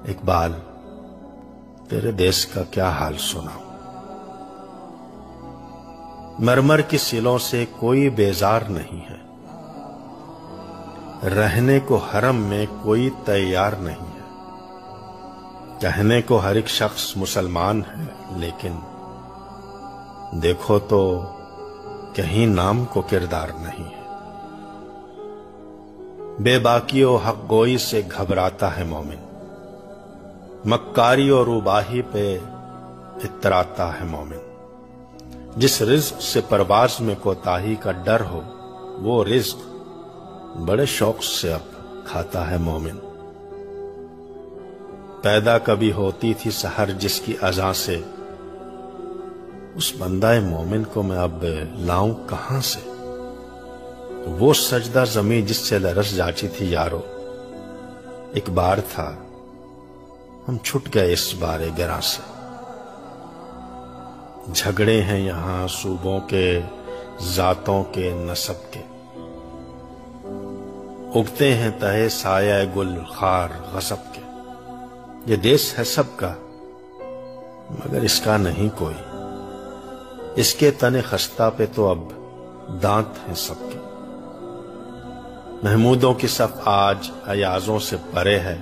اقبال تیرے دیس کا کیا حال سناؤں؟ مرمر کی سلوں سے کوئی بیزار نہیں ہے، رہنے کو حرم میں کوئی تیار نہیں ہے، کہنے کو ہر ایک شخص مسلمان ہے، لیکن دیکھو تو کہیں نام کو کردار نہیں ہے۔ بے باکی و حق گوئی سے گھبراتا ہے مومن، مکاری اور روباہی پہ اتراتا ہے مومن۔ جس رزق سے پرواز میں کوتاہی کا ڈر ہو، وہ رزق بڑے شوق سے اب کھاتا ہے مومن۔ پیدا کبھی ہوتی تھی سحر جس کی اذان سے، اس بندہ مومن کو میں اب لاؤں کہاں سے؟ وہ سجدہ زمین جس سے لرز جاتی تھی یارو، ایک بار تھا ہم چھٹ گئے اس بارے گراں سے۔ جھگڑے ہیں یہاں صوبوں کے، ذاتوں کے، نسب کے، اگتے ہیں تہے سایہ گل خار غصب کے۔ یہ دیس ہے سب کا مگر اس کا نہیں کوئی، اس کے تن خستہ پہ تو اب دانت ہیں سب کے۔ محمودوں کی صف آج ایازوں سے پرے ہے،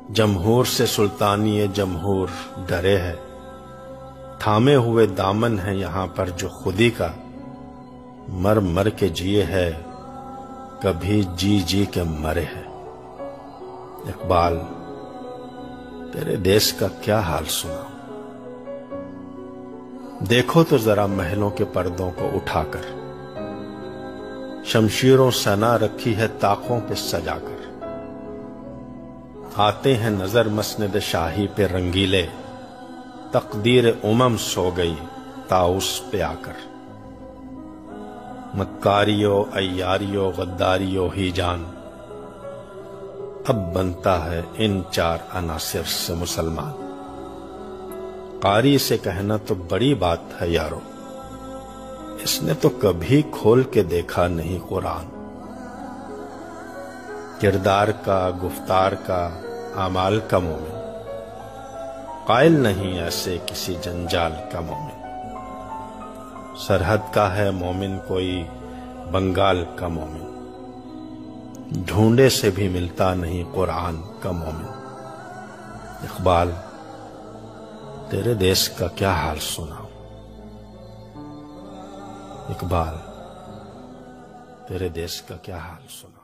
جمہور سے سلطانی جمہور ڈرے ہے۔ تھامے ہوئے دامن ہے یہاں پر جو خودی کا، مر مر کے جیے ہے کبھی جی جی کے مرے ہے۔ اقبال تیرے دیس کا کیا حال سناؤں؟ دیکھو تو ذرا محلوں کے پردوں کو اٹھا کر، شمشیروں سنا رکھی ہے طاقوں پہ سجا کر۔ آتے ہیں نظر مسند شاہی پہ رنگیلے، تقدیر سو گئی طاؤس پہ آ کر۔ مکاریو عیاریو غداریو ہی جان، اب بنتا ہے ان چار عناصر سے مسلمان۔ قاری سے کہنا تو بڑی بات ہے یارو، اس نے تو کبھی کھول کے دیکھا نہیں قرآن۔ کردار کا، گفتار کا، اعمال کا مومن، قائل نہیں ایسے کسی جنجال کا مومن۔ سرحد کا ہے مومن کوئی بنگال کا مومن، ڈھونڈے سے بھی ملتا نہیں قرآن کا مومن۔ اقبال تیرے دیس کا کیا حال سناؤں؟ اقبال تیرے دیس کا کیا حال سناؤں؟